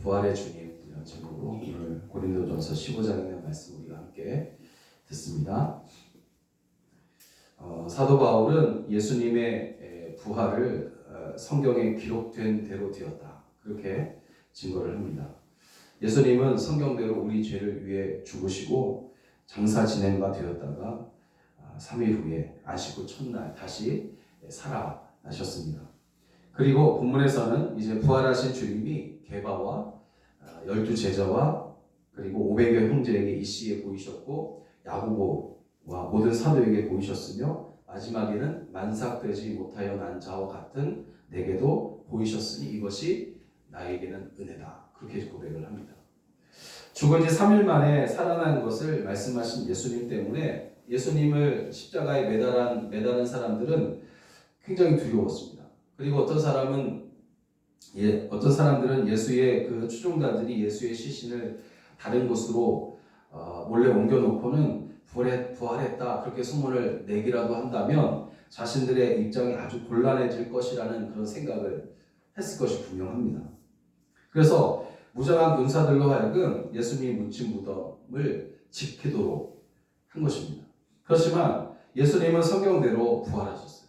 부활의 주님이라는 제목으로 오늘 고린도전서 15장에 있는 말씀 우리가 함께 듣습니다. 사도 바울은 예수님의 부활을 성경에 기록된 대로 되었다, 그렇게 증거를 합니다. 예수님은 성경대로 우리 죄를 위해 죽으시고 장사 지낸 바 되었다가 3일 후에 안식 후 첫날 다시 살아나셨습니다. 그리고 본문에서는 이제 부활하신 주님이 게바와 12제자와 그리고 500여 형제에게 이 시에 보이셨고 야고보와 모든 사도에게 보이셨으며 마지막에는 만삭되지 못하여 난 자와 같은 내게도 보이셨으니 이것이 나에게는 은혜다, 그렇게 고백을 합니다. 죽은 지 3일 만에 살아난 것을 말씀하신 예수님 때문에 예수님을 십자가에 매다는 사람들은 굉장히 두려웠습니다. 그리고 어떤 사람들은 예수의 그 추종자들이 예수의 시신을 다른 곳으로 몰래 옮겨놓고는 부활했다 그렇게 소문을 내기라도 한다면 자신들의 입장이 아주 곤란해질 것이라는 그런 생각을 했을 것이 분명합니다. 그래서 무장한 군사들로 하여금 예수님이 묻힌 무덤을 지키도록 한 것입니다. 그렇지만 예수님은 성경대로 부활하셨어요.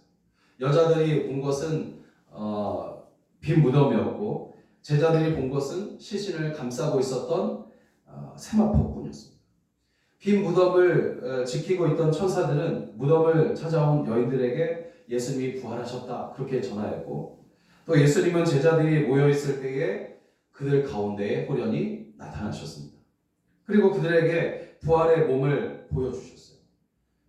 여자들이 본 것은 빈 무덤이었고 제자들이 본 것은 시신을 감싸고 있었던 세마포뿐이었습니다. 빈 무덤을 지키고 있던 천사들은 무덤을 찾아온 여인들에게 예수님이 부활하셨다 그렇게 전하였고, 또 예수님은 제자들이 모여있을 때에 그들 가운데에 호련히 나타나셨습니다. 그리고 그들에게 부활의 몸을 보여주셨어요.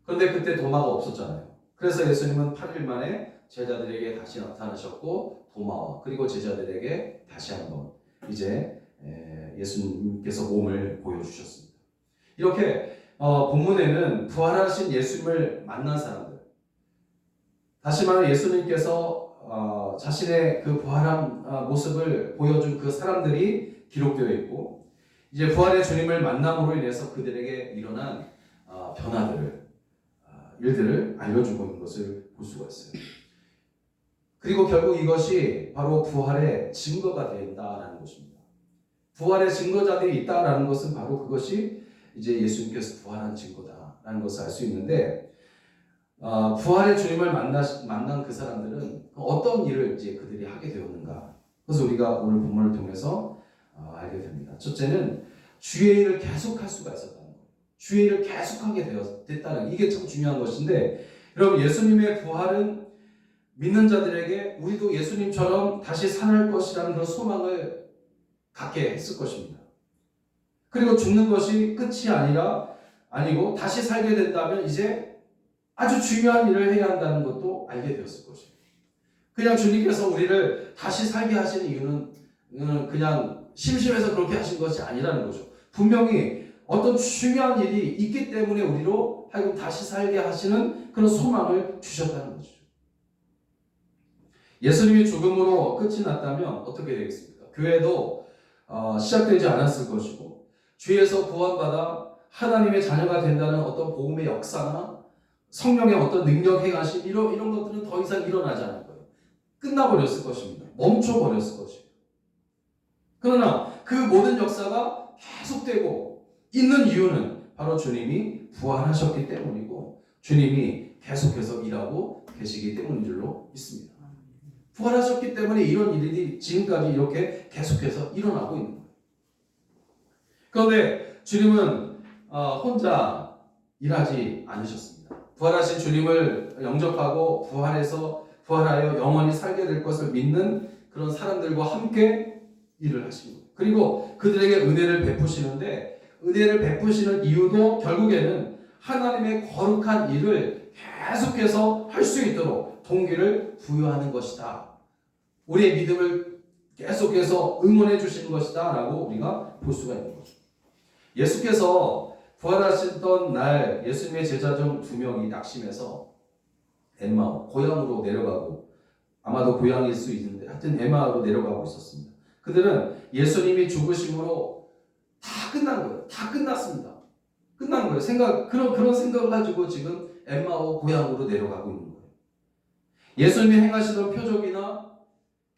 그런데 그때 도마가 없었잖아요. 그래서 예수님은 8일 만에 제자들에게 다시 나타나셨고 도마와 그리고 제자들에게 다시 한번 이제 예수님께서 몸을 보여주셨습니다. 이렇게 본문에는 부활하신 예수님을 만난 사람들, 다시 말해 예수님께서 자신의 그 부활한 모습을 보여준 그 사람들이 기록되어 있고, 이제 부활의 주님을 만남으로 인해서 그들에게 일어난 일들을 알려주고 있는 것을 볼 수가 있어요. 그리고 결국 이것이 바로 부활의 증거가 된다라는 것입니다. 부활의 증거자들이 있다라는 것은 바로 그것이 이제 예수님께서 부활한 증거다라는 것을 알 수 있는데, 부활의 주님을 만난 그 사람들은 어떤 일을 이제 그들이 하게 되었는가? 그래서 우리가 오늘 본문을 통해서 알게 됩니다. 첫째는 주의 일을 계속할 수가 있었다는 거예요. 주의 일을 계속하게 됐다는, 이게 참 중요한 것인데, 여러분, 예수님의 부활은 믿는 자들에게 우리도 예수님처럼 다시 살아날 것이라는 그런 소망을 갖게 했을 것입니다. 그리고 죽는 것이 끝이 아니고 다시 살게 된다면 이제 아주 중요한 일을 해야 한다는 것도 알게 되었을 것입니다. 그냥 주님께서 우리를 다시 살게 하시는 이유는 그냥 심심해서 그렇게 하신 것이 아니라는 거죠. 분명히 어떤 중요한 일이 있기 때문에 우리로 하여금 다시 살게 하시는 그런 소망을 주셨다는 거죠. 예수님이 죽음으로 끝이 났다면 어떻게 되겠습니까? 교회도 시작되지 않았을 것이고, 주에서 구원받아 하나님의 자녀가 된다는 어떤 복음의 역사나 성령의 어떤 능력 행하심 이런 것들은 더 이상 일어나지 않을 거예요. 끝나버렸을 것입니다. 멈춰버렸을 것입니다. 그러나 그 모든 역사가 계속되고 있는 이유는 바로 주님이 부활하셨기 때문이고 주님이 계속해서 일하고 계시기 때문인 줄로 믿습니다. 부활하셨기 때문에 이런 일이 지금까지 이렇게 계속해서 일어나고 있는 거예요. 그런데 주님은 혼자 일하지 않으셨습니다. 부활하신 주님을 영접하고 부활하여 영원히 살게 될 것을 믿는 그런 사람들과 함께 일을 하신 거예요. 그리고 그들에게 은혜를 베푸시는데, 은혜를 베푸시는 이유도 결국에는 하나님의 거룩한 일을 계속해서 할 수 있도록 동기를 부여하는 것이다. 우리의 믿음을 계속해서 응원해 주시는 것이다 라고 우리가 볼 수가 있는 거죠. 예수께서 부활하셨던 날 예수님의 제자 중 2명이 낙심해서 엠마오, 고향으로 내려가고, 아마도 고향일 수 있는데 하여튼 엠마오로 내려가고 있었습니다. 그들은 예수님이 죽으심으로 다 끝난 거예요. 다 끝났습니다. 끝난 거예요. 그런 생각을 가지고 지금 엠마오 고향으로 내려가고 있는 거예요. 예수님이 행하시던 표적이나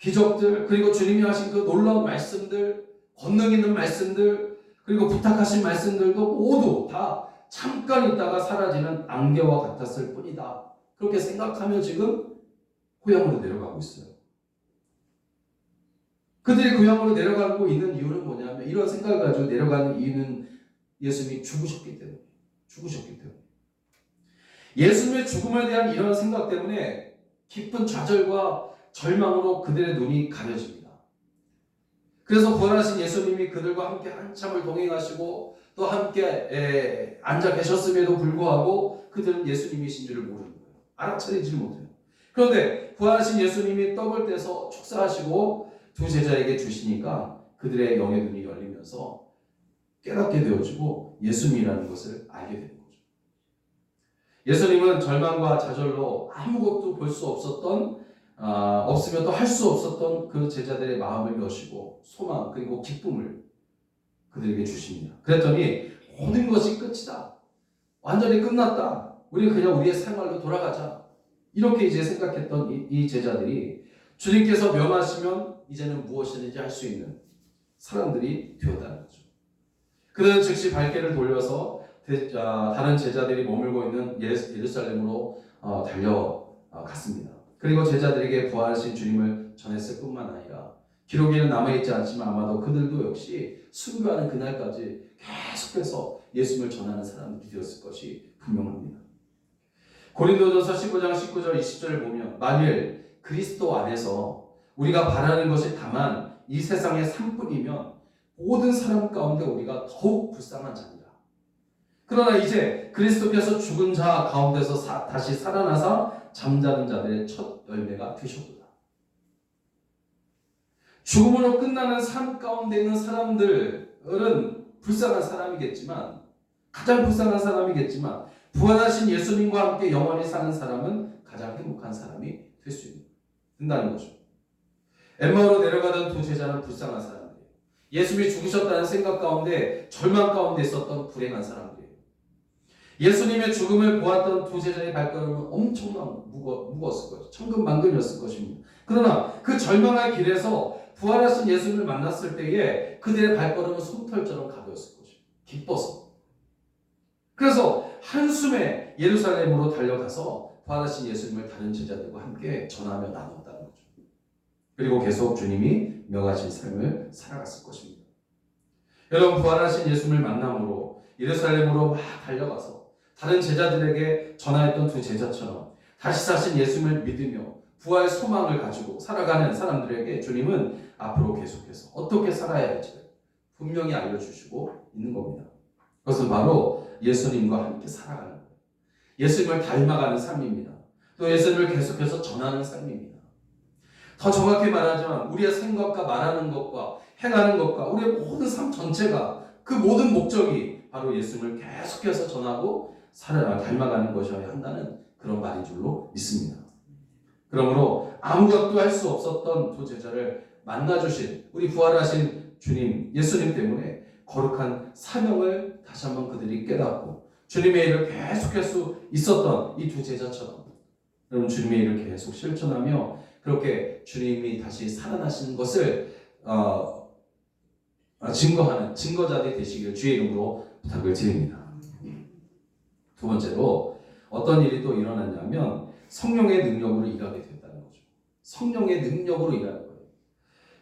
기적들, 그리고 주님이 하신 그 놀라운 말씀들, 권능 있는 말씀들, 그리고 부탁하신 말씀들도 모두 다 잠깐 있다가 사라지는 안개와 같았을 뿐이다. 그렇게 생각하며 지금 고향으로 내려가고 있어요. 그들이 고향으로 내려가고 있는 이유는 뭐냐면, 이런 생각을 가지고 내려가는 이유는 예수님이 죽으셨기 때문에. 예수님의 죽음에 대한 이런 생각 때문에 깊은 좌절과 절망으로 그들의 눈이 가려집니다. 그래서 부활하신 예수님이 그들과 함께 한참을 동행하시고 또 함께 앉아 계셨음에도 불구하고 그들은 예수님이신 줄을 모르는 거예요. 알아차리지 못해요. 그런데 부활하신 예수님이 떡을 떼서 축사하시고 두 제자에게 주시니까 그들의 영의 눈이 열리면서 깨닫게 되어지고 예수님이라는 것을 알게 되는 거죠. 예수님은 절망과 좌절로 아무것도 볼 수 없었던 없으면 또 할 수 없었던 그 제자들의 마음을 여시고 소망 그리고 기쁨을 그들에게 주십니다. 그랬더니 모든 것이 끝이다. 완전히 끝났다. 우리 그냥 우리의 생활로 돌아가자. 이렇게 이제 생각했던 이 제자들이 주님께서 명하시면 이제는 무엇이든지 할 수 있는 사람들이 되었다는 거죠. 그들은 즉시 발길을 돌려서 다른 제자들이 머물고 있는 예루살렘으로 달려갔습니다. 그리고 제자들에게 부활하신 주님을 전했을 뿐만 아니라 기록에는 남아있지 않지만 아마도 그들도 역시 순교하는 그날까지 계속해서 예수님을 전하는 사람들이 되었을 것이 분명합니다. 고린도전서 15장 19절 20절을 보면 만일 그리스도 안에서 우리가 바라는 것이 다만 이 세상의 삶뿐이면 모든 사람 가운데 우리가 더욱 불쌍한 자니라. 그러나 이제 그리스도께서 죽은 자 가운데서 다시 살아나사 잠자는 자들의 첫 열매가 되셨도다. 죽음으로 끝나는 삶 가운데 있는 사람들은 불쌍한 사람이겠지만, 가장 불쌍한 사람이겠지만 부활하신 예수님과 함께 영원히 사는 사람은 가장 행복한 사람이 될 수 있다는 거죠. 엠마오로 내려가던 두 제자는 불쌍한 사람들이에요. 예수님이 죽으셨다는 생각 가운데 절망 가운데 있었던 불행한 사람들이에요. 예수님의 죽음을 보았던 두 제자의 발걸음은 엄청난 무거웠을 것이죠. 천근만근이었을 것입니다. 그러나 그 절망의 길에서 부활하신 예수님을 만났을 때에 그들의 발걸음은 솜털처럼 가벼웠을 것이죠. 기뻐서. 그래서 한숨에 예루살렘으로 달려가서 부활하신 예수님을 다른 제자들과 함께 전하며 나누었다는 거죠. 그리고 계속 주님이 명하신 삶을 살아갔을 것입니다. 여러분, 부활하신 예수님을 만남으로 예루살렘으로 막 달려가서 다른 제자들에게 전하였던 두 제자처럼 다시 사신 예수님을 믿으며 부활 소망을 가지고 살아가는 사람들에게 주님은 앞으로 계속해서 어떻게 살아야 할지를 분명히 알려주시고 있는 겁니다. 그것은 바로 예수님과 함께 살아가는 거예요. 예수님을 닮아가는 삶입니다. 또 예수님을 계속해서 전하는 삶입니다. 더 정확히 말하자면 우리의 생각과 말하는 것과 행하는 것과 우리의 모든 삶 전체가 그 모든 목적이 바로 예수님을 계속해서 전하고 닮아가는 것이어야 한다는 그런 말인 줄로 믿습니다. 그러므로 아무것도 할 수 없었던 두 제자를 만나주신 우리 부활하신 주님 예수님 때문에 거룩한 사명을 다시 한번 그들이 깨닫고 주님의 일을 계속할 수 있었던 이 두 제자처럼 여러분 주님의 일을 계속 실천하며 그렇게 주님이 다시 살아나시는 것을 증거하는 증거자들이 되시기를 주의 이름으로 부탁을 드립니다. 두 번째로 어떤 일이 또 일어났냐면 성령의 능력으로 일하게 됐다는 거죠. 성령의 능력으로 일하는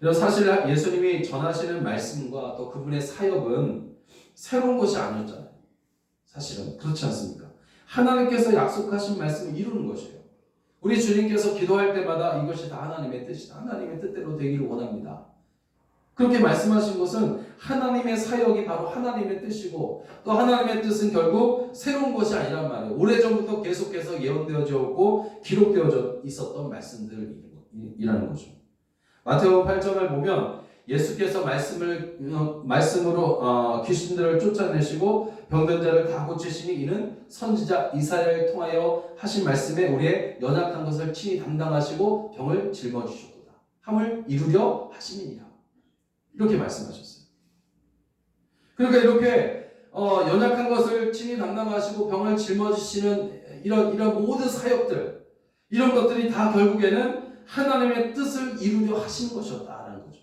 거예요. 사실 예수님이 전하시는 말씀과 또 그분의 사역은 새로운 것이 아니었잖아요. 사실은 그렇지 않습니까? 하나님께서 약속하신 말씀을 이루는 것이에요. 우리 주님께서 기도할 때마다 이것이 다 하나님의 뜻이다. 하나님의 뜻대로 되기를 원합니다. 그렇게 말씀하신 것은 하나님의 사역이 바로 하나님의 뜻이고 또 하나님의 뜻은 결국 새로운 것이 아니란 말이에요. 오래전부터 계속해서 예언되어져 있고 기록되어져 있었던 말씀들이라는 거죠. 마태복음 8장을 보면 예수께서 말씀으로 귀신들을 쫓아내시고 병든 자를 다 고치시니 이는 선지자 이사야를 통하여 하신 말씀에 우리의 연약한 것을 친히 담당하시고 병을 짊어지셨도다. 함을 이루려 하심이니라. 이렇게 말씀하셨어요. 그러니까 이렇게 연약한 것을 친히 담당하시고 병을 짊어지시는 이런 모든 사역들 이런 것들이 다 결국에는 하나님의 뜻을 이루려 하시는 것이었다라는 거죠.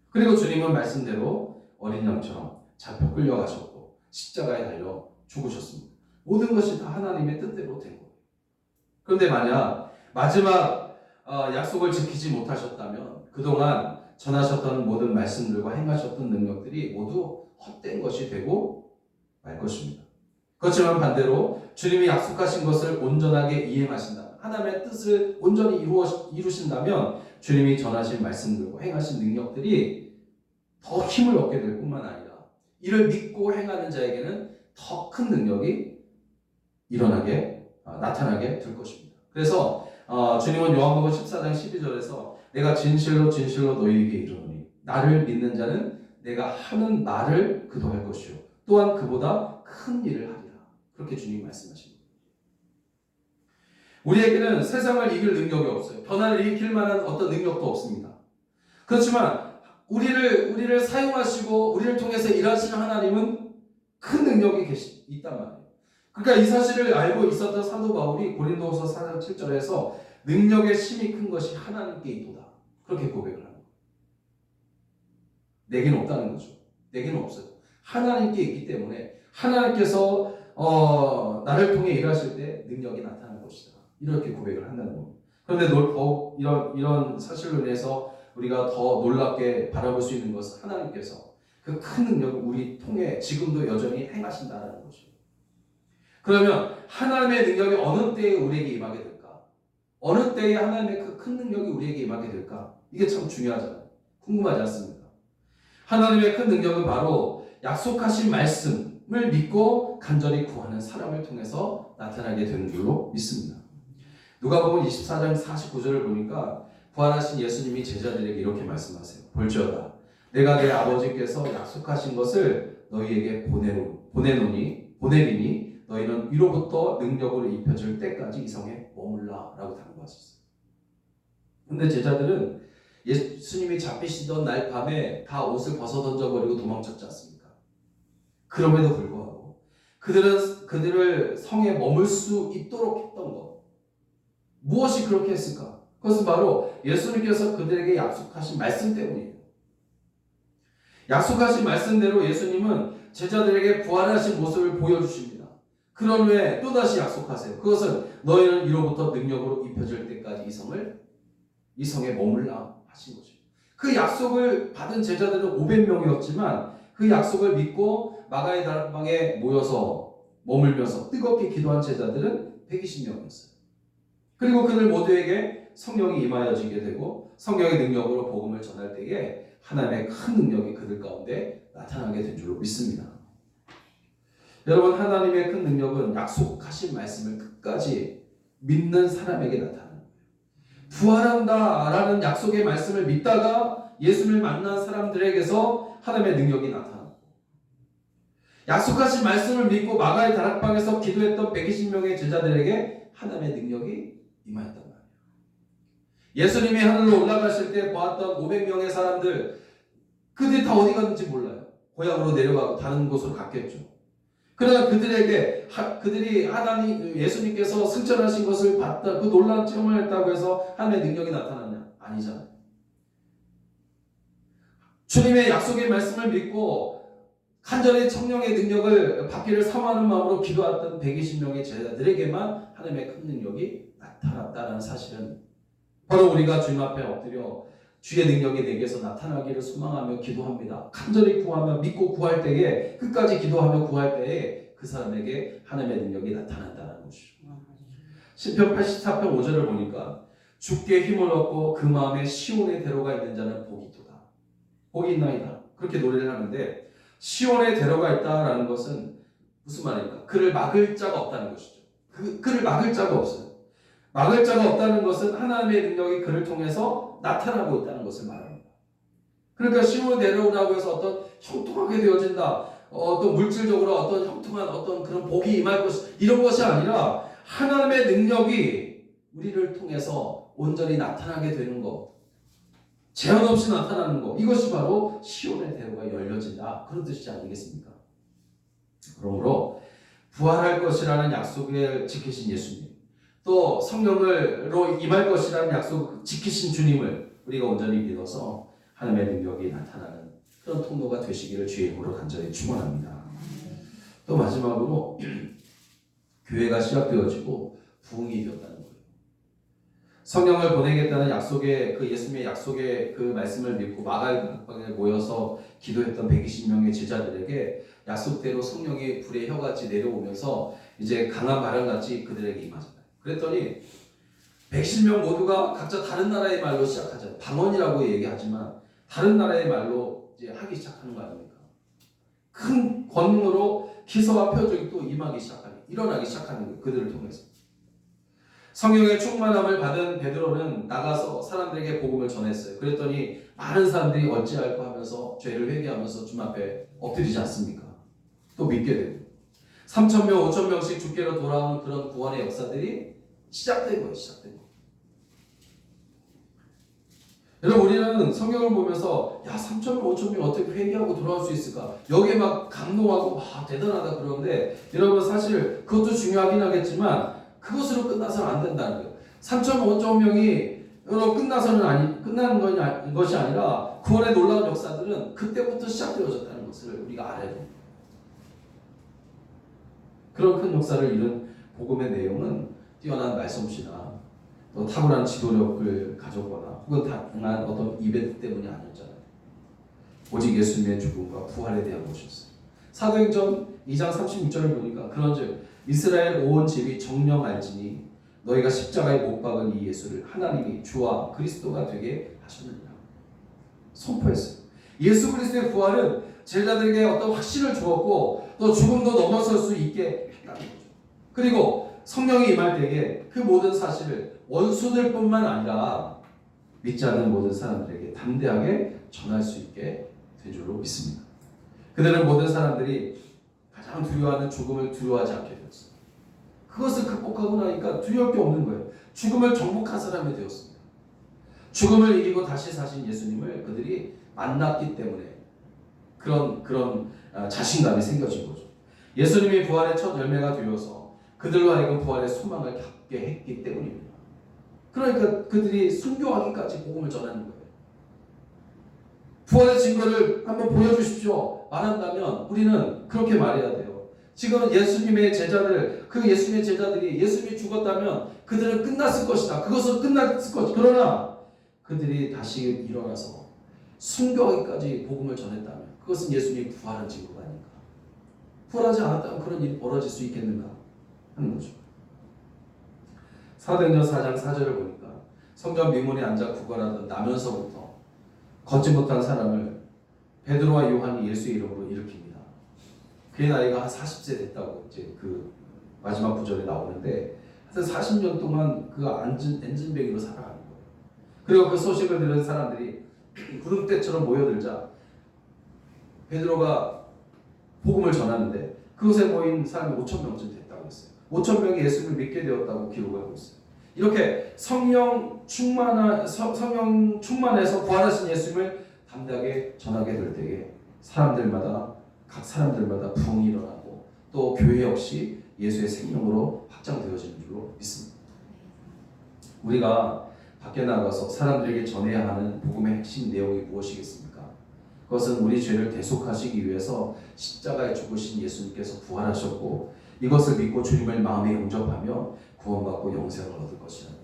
그리고 주님은 말씀대로 어린 양처럼 잡혀 끌려가셨고 십자가에 달려 죽으셨습니다. 모든 것이 다 하나님의 뜻대로 된 거예요. 그런데 만약 마지막 약속을 지키지 못하셨다면 그동안 전하셨던 모든 말씀들과 행하셨던 능력들이 모두 헛된 것이 되고 말 것입니다. 그렇지만 반대로 주님이 약속하신 것을 온전하게 이행하신다면, 하나님의 뜻을 온전히 이루신다면 주님이 전하신 말씀들과 행하신 능력들이 더 힘을 얻게 될 뿐만 아니라 이를 믿고 행하는 자에게는 더 큰 능력이 나타나게 될 것입니다. 그래서 주님은 요한복음 14장 12절에서 내가 진실로 진실로 너희에게 이르노니 나를 믿는 자는 내가 하는 말을 그도 할 것이요 또한 그보다 큰 일을 하리라. 그렇게 주님이 말씀하십니다. 우리에게는 세상을 이길 능력이 없어요. 변화를 일으킬 만한 어떤 능력도 없습니다. 그렇지만 우리를 사용하시고 우리를 통해서 일하시는 하나님은 큰 능력이 있단 말이에요. 그러니까 이 사실을 알고 있었던 사도 바울이 고린도후서 4장 7절에서 능력의 심이 큰 것이 하나님께 있도다. 그렇게 고백을 하는 거예요. 내게는 없다는 거죠. 내게는 없어요. 하나님께 있기 때문에 하나님께서 나를 통해 일하실 때 능력이 나타날 것이다. 이렇게 고백을 한다는 겁니다. 그런데 더욱 이런 사실로 인해서 우리가 더 놀랍게 바라볼 수 있는 것은 하나님께서 그 큰 능력을 우리 통해 지금도 여전히 행하신다는 거죠. 그러면 하나님의 능력이 어느 때에 우리에게 임하게 될까? 어느 때에 하나님의 그 큰 능력이 우리에게 임하게 될까? 이게 참 중요하잖아요. 궁금하지 않습니까? 하나님의 큰 능력은 바로 약속하신 말씀을 믿고 간절히 구하는 사람을 통해서 나타나게 되는 줄로 믿습니다. 누가복음 24장 49절을 보니까 부활하신 예수님이 제자들에게 이렇게 말씀하세요. 볼지어다 내가 내 아버지께서 약속하신 것을 너희에게 보내리니 너희는 위로부터 능력으로 입혀질 때까지 이 성에 머물라 라고 당부하셨어요. 근데 제자들은 예수님이 잡히시던 날 밤에 다 옷을 벗어 던져버리고 도망쳤지 않습니까? 그럼에도 불구하고 그들을 성에 머물 수 있도록 했던 것, 무엇이 그렇게 했을까? 그것은 바로 예수님께서 그들에게 약속하신 말씀 때문이에요. 약속하신 말씀대로 예수님은 제자들에게 부활하신 모습을 보여주십니다. 그런 후에 또다시 약속하세요. 그것은 너희는 이로부터 능력으로 입혀질 때까지 이 성에 머물라 하신 거죠. 그 약속을 받은 제자들은 500명이었지만 그 약속을 믿고 마가의 다락방에 모여서 머물면서 뜨겁게 기도한 제자들은 120명이었어요. 그리고 그들 모두에게 성령이 임하여지게 되고 성령의 능력으로 복음을 전할 때에 하나님의 큰 능력이 그들 가운데 나타나게 된 줄로 믿습니다. 여러분, 하나님의 큰 능력은 약속하신 말씀을 끝까지 믿는 사람에게 나타나는 거예요. 부활한다라는 약속의 말씀을 믿다가 예수를 만난 사람들에게서 하나님의 능력이 나타나고, 약속하신 말씀을 믿고 마가의 다락방에서 기도했던 120명의 제자들에게 하나님의 능력이 임하였단 말이에요. 예수님이 하늘로 올라가실 때 보았던 500명의 사람들, 그들이 다 어디 갔는지 몰라요. 고향으로 내려가고 다른 곳으로 갔겠죠. 그러나 그들이 예수님께서 승천하신 것을 봤다, 그 놀라운 체험을 했다고 해서 하나님의 능력이 나타났냐? 아니잖아요. 주님의 약속의 말씀을 믿고 간절히 성령의 능력을 받기를 사모하는 마음으로 기도했던 120명의 제자들에게만 하나님의 큰 능력이 나타났다는 사실은, 바로 우리가 주님 앞에 엎드려 주의 능력이 내게서 나타나기를 소망하며 기도합니다. 간절히 구하며 믿고 구할 때에, 끝까지 기도하며 구할 때에 그 사람에게 하나님의 능력이 나타난다는 것이죠. 시편 84편 5절을 보니까 주께 힘을 얻고 그 마음에 시온의 대로가 있는 자는 복이 있도다. 복이 있나이다. 그렇게 노래를 하는데, 시온의 대로가 있다라는 것은 무슨 말입니까? 그를 막을 자가 없다는 것이죠. 그를 막을 자가 없어요. 막을 자가 없다는 것은 하나님의 능력이 그를 통해서 나타나고 있다는 것을 말합니다. 그러니까 시온의 대로라고 해서 어떤 형통하게 되어진다, 어떤 물질적으로 어떤 형통한 어떤 그런 복이 임할 것, 이런 것이 아니라 하나님의 능력이 우리를 통해서 온전히 나타나게 되는 것, 제한 없이 나타나는 것, 이것이 바로 시온의 대로가 열려진다, 그런 뜻이지 아니겠습니까? 그러므로 부활할 것이라는 약속을 지키신 예수님, 또 성령으로 임할 것이라는 약속 지키신 주님을 우리가 온전히 믿어서 하나님의 능력이 나타나는 그런 통로가 되시기를 주의 이름으로 간절히 축원합니다. 또 마지막으로 교회가 시작되어지고 부흥이 되었다는 거예요. 성령을 보내겠다는 약속의 그 예수님의 약속의 그 말씀을 믿고 마가에 모여서 기도했던 120명의 제자들에게 약속대로 성령이 불의 혀같이 내려오면서 이제 강한 바람같이 그들에게 임하잖아요. 그랬더니 110명 모두가 각자 다른 나라의 말로 시작하잖아요. 방언이라고 얘기하지만 다른 나라의 말로 이제 하기 시작하는 거 아닙니까? 큰 권능으로 기사와 표적이 또 일어나기 시작하는 거예요. 그들을 통해서. 성령의 충만함을 받은 베드로는 나가서 사람들에게 복음을 전했어요. 그랬더니 많은 사람들이 어찌할까 하면서 죄를 회개하면서 주님 앞에 엎드리지 않습니까? 또 믿게 되고 3,000명, 5,000명씩 주께로 돌아오는 그런 구원의 역사들이 시작된 거예요. 여러분, 우리는 성경을 보면서 3,000명, 5,000명 어떻게 회개하고 돌아올 수 있을까? 여기에 막 감동하고 대단하다 그러는데 여러분, 사실 그것도 중요하긴 하겠지만 그것으로 끝나서는 안 된다는 거예요. 3,000명, 5,000명이 끝나는 것이 아니라 구원의 놀라운 역사들은 그때부터 시작되어졌다는 것을 우리가 알아야 됩니다. 그런 큰 역사를 이룬 복음의 내용은 뛰어난 말솜씨나 또 탁월한 지도력을 가졌거나 혹은 다양한 어떤 이벤트 때문이 아니었잖아요. 오직 예수님의 죽음과 부활에 대한 것이었어요. 사도행전 2장 36절을 보니까 그런즉 이스라엘 온 집이 정령 알지니 너희가 십자가에 못 박은 이 예수를 하나님이 주와 그리스도가 되게 하셨느니라 선포했어요. 예수 그리스도의 부활은 제자들에게 어떤 확신을 주었고 또 죽음도 넘어설 수 있게 했다는 거죠. 그리고 성령이 임할 때에 그 모든 사실을 원수들뿐만 아니라 믿지 않는 모든 사람들에게 담대하게 전할 수 있게 된 줄로 믿습니다. 그들은 모든 사람들이 가장 두려워하는 죽음을 두려워하지 않게 되었어요. 그것을 극복하고 나니까 두려울 게 없는 거예요. 죽음을 정복한 사람이 되었습니다. 죽음을 이기고 다시 사신 예수님을 그들이 만났기 때문에 그런 자신감이 생겨진 거죠. 예수님이 부활의 첫 열매가 되어서 그들로 하여금 부활의 소망을 갖게 했기 때문입니다. 그러니까 그들이 순교하기까지 복음을 전하는 거예요. 부활의 증거를 한번 보여주십시오 말한다면 우리는 그렇게 말해야 돼요. 지금 예수님의 제자들이 예수님이 죽었다면 그들은 끝났을 것이다. 그것은 끝났을 것이다. 그러나 그들이 다시 일어나서 순교하기까지 복음을 전했다면 그것은 예수님이 부활한 증거가 아닌가. 부활하지 않았다면 그런 일이 벌어질 수 있겠는가 하는 거죠. 사도행전 4장 4절을 보니까 성전 미문에 앉아 구걸하던 나면서부터 걷지 못한 사람을 베드로와 요한이 예수의 이름으로 일으킵니다. 그의 나이가 한 40세 됐다고 이제 그 마지막 구절에 나오는데 하여튼 40년 동안 그 엔진뱅이로 살아가는 거예요. 그리고 그 소식을 들은 사람들이 구름대처럼 모여들자 베드로가 복음을 전하는데 그곳에 모인 사람이 5,000명쯤 됐다고 했어요. 5,000명이 예수를 믿게 되었다고 기록을 하고 있어요. 이렇게 성령 충만해서 부활하신 예수님을 담대하게 전하게 될 때에 각 사람들마다 부흥이 일어나고 또 교회 역시 예수의 생명으로 확장되어지는 줄로 믿습니다. 우리가 밖에 나가서 사람들에게 전해야 하는 복음의 핵심 내용이 무엇이겠습니까? 그것은 우리 죄를 대속하시기 위해서 십자가에 죽으신 예수님께서 부활하셨고 이것을 믿고 주님을 마음에 영접하며 구원받고 영생을 얻을 것이라는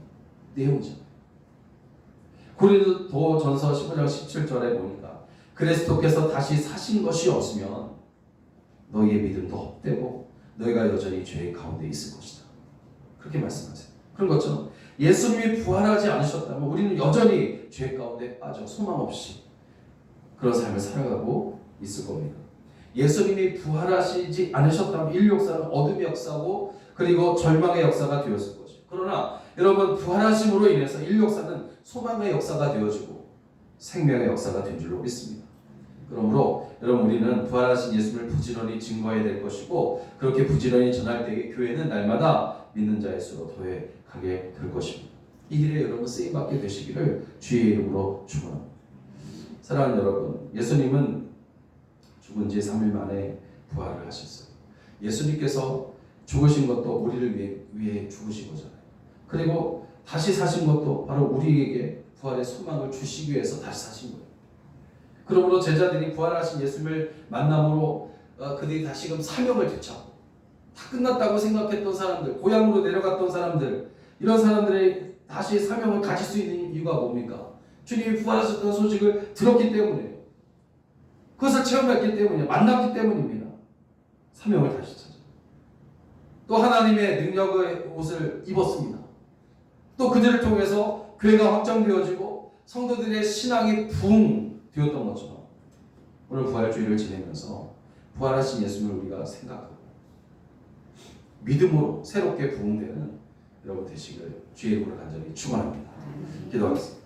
내용이잖아요. 고린도전서 15장 17절에 보니까 그리스도께서 다시 사신 것이 없으면 너희의 믿음도 헛되고 너희가 여전히 죄의 가운데 있을 것이다. 그렇게 말씀하세요. 그런 것처럼 예수님이 부활하지 않으셨다면 우리는 여전히 죄 가운데 빠져 소망 없이 그런 삶을 살아가고 있을 겁니다. 예수님이 부활하시지 않으셨다면 인류 역사는 어둠의 역사고 그리고 절망의 역사가 되었을 거죠. 그러나 여러분 부활하심으로 인해서 인류 역사는 소망의 역사가 되어지고 생명의 역사가 된 줄로 믿습니다. 그러므로 여러분 우리는 부활하신 예수님을 부지런히 증거해야 될 것이고 그렇게 부지런히 전할 때에 교회는 날마다 믿는 자의 수로 더해 가게 될 것입니다. 이 길에 여러분 쓰임받게 되시기를 주의 이름으로 축원합니다. 사랑하는 여러분, 예수님은 죽은 지 3일 만에 부활을 하셨어요. 예수님께서 죽으신 것도 우리를 위해 죽으신 거잖아요. 그리고 다시 사신 것도 바로 우리에게 부활의 소망을 주시기 위해서 다시 사신 거예요. 그러므로 제자들이 부활하신 예수님을 만남으로 그들이 다시금 사명을 되찾고 다 끝났다고 생각했던 사람들, 고향으로 내려갔던 사람들, 이런 사람들이 다시 사명을 가질 수 있는 이유가 뭡니까? 주님이 부활하셨다는 소식을 들었기 때문이에요. 그것을 체험했기 때문이에요. 만났기 때문입니다. 사명을 다시 찾아. 또 하나님의 능력의 옷을 입었습니다. 또 그들을 통해서 교회가 확장되어지고 성도들의 신앙이 부흥되었던 것처럼 오늘 부활주의를 지내면서 부활하신 예수님을 우리가 생각하고 믿음으로 새롭게 부흥되는 여러분 되시길 주의 이름으로 간절히 축원합니다. 기도하겠습니다.